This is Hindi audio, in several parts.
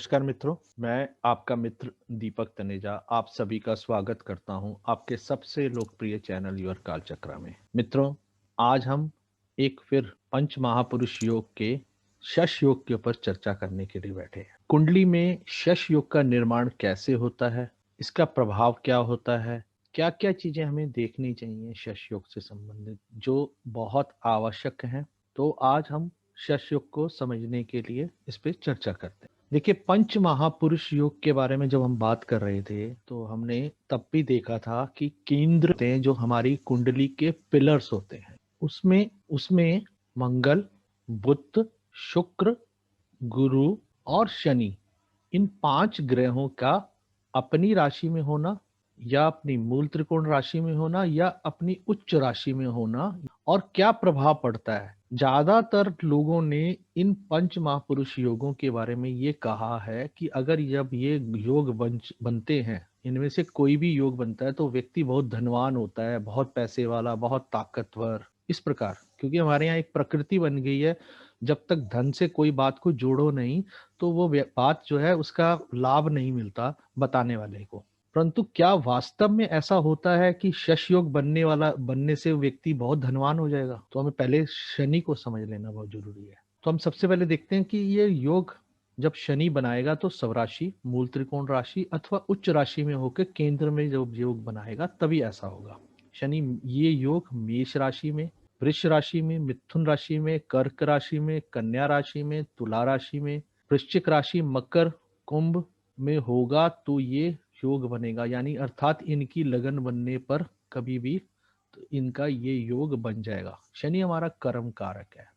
नमस्कार मित्रों, मैं आपका मित्र दीपक तनेजा आप सभी का स्वागत करता हूं आपके सबसे लोकप्रिय चैनल योर कालचक्र में। मित्रों, आज हम एक फिर पंच महापुरुष योग के शश योग के ऊपर चर्चा करने के लिए बैठे हैं। कुंडली में शश योग का निर्माण कैसे होता है, इसका प्रभाव क्या होता है, क्या क्या चीजें हमें देखनी चाहिए शश योग से संबंधित जो बहुत आवश्यक हैं। तो आज हम शश योग को समझने के लिए इस पे चर्चा करते हैं। देखिए, पंच महापुरुष योग के बारे में जब हम बात कर रहे थे तो हमने तब भी देखा था कि केंद्र होते हैं जो हमारी कुंडली के पिलर्स होते हैं। उसमें उसमें मंगल, बुध, शुक्र, गुरु और शनि, इन 5 ग्रहों का अपनी राशि में होना या अपनी मूल त्रिकोण राशि में होना या अपनी उच्च राशि में होना और क्या प्रभाव पड़ता है। ज्यादातर लोगों ने इन पंच महापुरुष योगों के बारे में ये कहा है कि अगर जब ये योग बनते हैं, इनमें से कोई भी योग बनता है तो व्यक्ति बहुत धनवान होता है, बहुत पैसे वाला, बहुत ताकतवर, इस प्रकार। क्योंकि हमारे यहाँ एक प्रकृति बन गई है, जब तक धन से कोई बात को जोड़ो नहीं तो वो बात जो है उसका लाभ नहीं मिलता बताने वाले को। परंतु क्या वास्तव में ऐसा होता है कि शश योग बनने से व्यक्ति बहुत धनवान हो जाएगा? तो हमें पहले शनि को समझ लेना बहुत जरूरी है। तो हम सबसे पहले देखते हैं कि ये योग जब शनि बनाएगा तो स्वराशि, मूल त्रिकोण राशि अथवा उच्च राशि में होकर केंद्र में जब योग बनाएगा तभी ऐसा होगा। शनि ये योग मेष राशि में, वृष राशि में, मिथुन राशि में, कर्क राशि में, कन्या राशि में, तुला राशि में, वृश्चिक राशि, मकर, कुंभ में होगा तो ये योग बनेगा। यानी अर्थात इनकी लगन बनने पर कभी भी तो इनका ये योग बन जाएगा। शनि हमारा कर्म कारक है,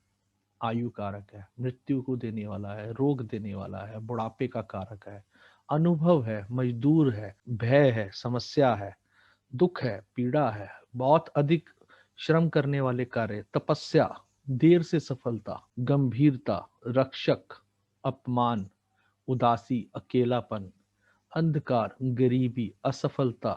आयु कारक है, मृत्यु को देने वाला है, रोग देने वाला है, बुढ़ापे का कारक है, अनुभव है, मजदूर है, भय है, समस्या है, दुख है, पीड़ा है, बहुत अधिक श्रम करने वाले कार्य, तपस्या, देर से सफलता, गंभीरता, रक्षक, अपमान, उदासी, अकेलापन, अंधकार, गरीबी, असफलता,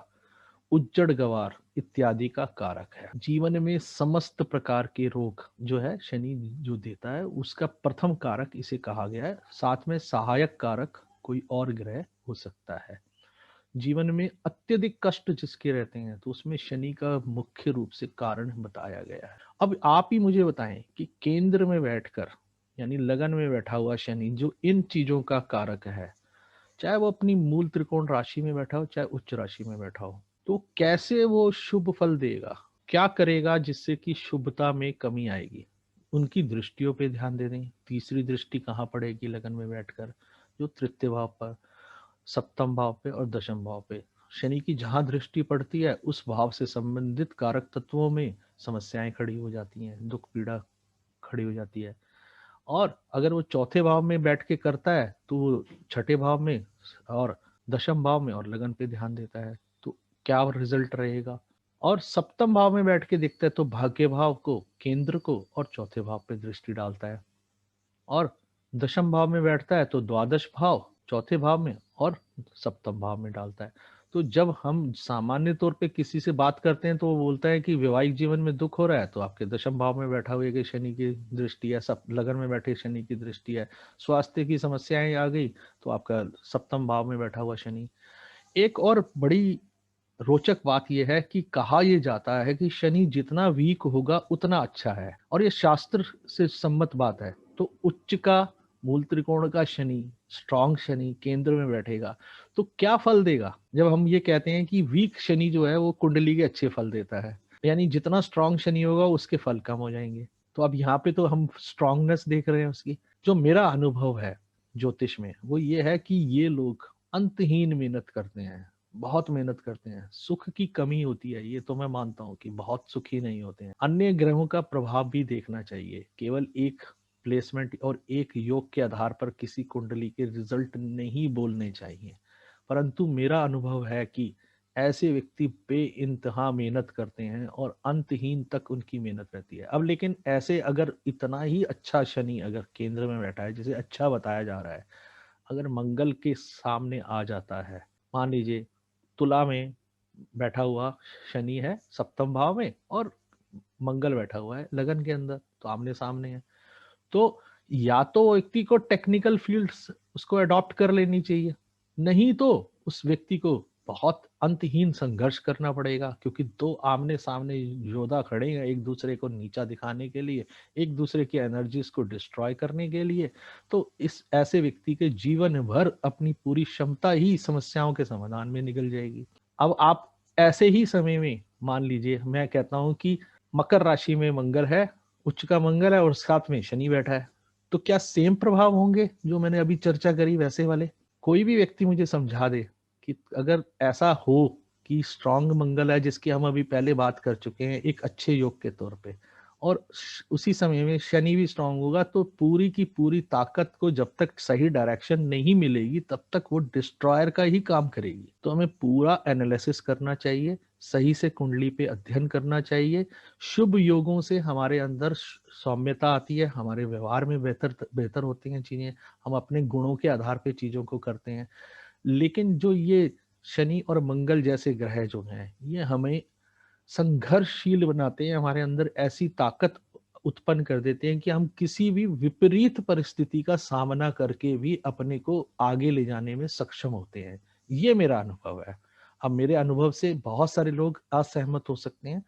उज्जड़ गवार इत्यादि का कारक है। जीवन में समस्त प्रकार के रोग जो है शनि जो देता है उसका प्रथम कारक इसे कहा गया है। साथ में सहायक कारक कोई और ग्रह हो सकता है। जीवन में अत्यधिक कष्ट जिसके रहते हैं तो उसमें शनि का मुख्य रूप से कारण बताया गया है। अब आप ही मुझे बताएं कि केंद्र में बैठकर यानी लगन में बैठा हुआ शनि जो इन चीजों का कारक है, चाहे वो अपनी मूल त्रिकोण राशि में बैठा हो चाहे उच्च राशि में बैठा हो, तो कैसे वो शुभ फल देगा, क्या करेगा जिससे कि शुभता में कमी आएगी। उनकी दृष्टियों पे ध्यान दे दें। तीसरी दृष्टि कहाँ पड़ेगी लगन में बैठकर? जो तृतीय भाव पर, सप्तम भाव पे और दशम भाव पे। शनि की जहां दृष्टि पड़ती है उस भाव से संबंधित कारक तत्वों में समस्याएं खड़ी हो जाती हैं, दुख पीड़ा खड़ी हो जाती है। और अगर वो चौथे भाव में बैठ के करता है तो वो छठे भाव में और दशम भाव में और लगन पे ध्यान देता है तो क्या रिजल्ट रहेगा। और सप्तम भाव में बैठ के देखता है तो भाग्य भाव को, केंद्र को और चौथे भाव पे दृष्टि डालता है। और दशम भाव में बैठता है तो द्वादश भाव, चौथे भाव में और सप्तम भाव में डालता है। तो जब हम सामान्य तौर पे किसी से बात करते हैं तो वो बोलता है कि वैवाहिक जीवन में दुख हो रहा है तो आपके दशम भाव में बैठा हुए कि शनि की दृष्टि है, सब लगन में बैठे शनि की दृष्टि है। स्वास्थ्य की समस्याएं आ गई तो आपका सप्तम भाव में बैठा हुआ शनि। एक और बड़ी रोचक बात यह है कि कहा यह जाता है कि शनि जितना वीक होगा उतना अच्छा है, और ये शास्त्र से सम्मत बात है। तो उच्च का, मूल त्रिकोण का शनि, स्ट्रॉन्ग शनि केंद्र में बैठेगा तो क्या फल देगा? जब हम ये कहते हैं कि वीक शनि जो है वो कुंडली के अच्छे फल देता है, यानी जितना स्ट्रॉन्ग शनि होगा उसके फल कम हो जाएंगे। तो अब यहाँ पे तो हम स्ट्रॉन्गनेस देख रहे हैं उसकी। जो मेरा अनुभव है ज्योतिष में वो ये है कि ये लोग अंतहीन मेहनत करते हैं, बहुत मेहनत करते हैं। सुख की कमी होती है, ये तो मैं मानता हूँ कि बहुत सुखी नहीं होते हैं। अन्य ग्रहों का प्रभाव भी देखना चाहिए, केवल एक प्लेसमेंट और एक योग के आधार पर किसी कुंडली के रिजल्ट नहीं बोलने चाहिए। परंतु मेरा अनुभव है कि ऐसे व्यक्ति बेइंतहा मेहनत करते हैं और अंतहीन तक उनकी मेहनत रहती है। अब लेकिन ऐसे अगर इतना ही अच्छा शनि अगर केंद्र में बैठा है जिसे अच्छा बताया जा रहा है, अगर मंगल के सामने आ जाता है, मान लीजिए तुला में बैठा हुआ शनि है सप्तम भाव में और मंगल बैठा हुआ है लगन के अंदर, तो आमने सामने है, तो या तो वो व्यक्ति को टेक्निकल फील्ड्स उसको अडॉप्ट कर लेनी चाहिए, नहीं तो उस व्यक्ति को बहुत अंतहीन संघर्ष करना पड़ेगा, क्योंकि दो आमने सामने योद्धा खड़े हैं एक दूसरे को नीचा दिखाने के लिए, एक दूसरे की एनर्जीज को डिस्ट्रॉय करने के लिए। तो इस ऐसे व्यक्ति के जीवन भर अपनी पूरी क्षमता ही समस्याओं के समाधान में निकल जाएगी। अब आप ऐसे ही समय में मान लीजिए, मैं कहता हूं कि मकर राशि में मंगल है, उच्च का मंगल है और साथ में शनि बैठा है, तो क्या सेम प्रभाव होंगे जो मैंने अभी चर्चा करी वैसे वाले? कोई भी व्यक्ति मुझे समझा दे कि अगर ऐसा हो कि स्ट्रांग मंगल है, जिसकी हम अभी पहले बात कर चुके हैं एक अच्छे योग के तौर पे, और उसी समय में शनि भी स्ट्रांग होगा, तो पूरी की पूरी ताकत को जब तक सही डायरेक्शन नहीं मिलेगी तब तक वो डिस्ट्रॉयर का ही काम करेगी। तो हमें पूरा एनालिसिस करना चाहिए, सही से कुंडली पे अध्ययन करना चाहिए। शुभ योगों से हमारे अंदर सौम्यता आती है, हमारे व्यवहार में बेहतर बेहतर होती हैं चीजें, हम अपने गुणों के आधार पे चीजों को करते हैं। लेकिन जो ये शनि और मंगल जैसे ग्रह जो हैं, ये हमें संघर्षशील बनाते हैं, हमारे अंदर ऐसी ताकत उत्पन्न कर देते हैं कि हम किसी भी विपरीत परिस्थिति का सामना करके भी अपने को आगे ले जाने में सक्षम होते हैं। ये मेरा अनुभव है। अब मेरे अनुभव से बहुत सारे लोग असहमत हो सकते हैं,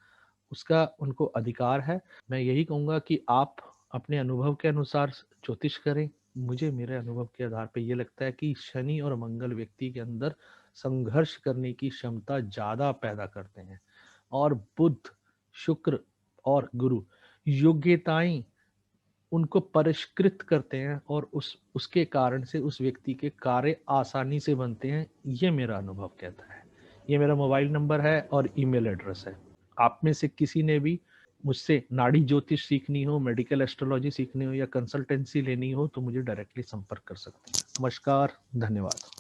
उसका उनको अधिकार है। मैं यही कहूंगा कि आप अपने अनुभव के अनुसार ज्योतिष करें। मुझे मेरे अनुभव के आधार पे ये लगता है कि शनि और मंगल व्यक्ति के अंदर संघर्ष करने की क्षमता ज्यादा पैदा करते हैं, और बुध, शुक्र और गुरु योग्यताएं उनको परिष्कृत करते हैं, और उसके कारण से उस व्यक्ति के कार्य आसानी से बनते हैं। ये मेरा अनुभव कहता है। ये मेरा मोबाइल नंबर है और ईमेल एड्रेस है। आप में से किसी ने भी मुझसे नाड़ी ज्योतिष सीखनी हो, मेडिकल एस्ट्रोलॉजी सीखनी हो या कंसल्टेंसी लेनी हो तो मुझे डायरेक्टली संपर्क कर सकते हैं। नमस्कार, धन्यवाद।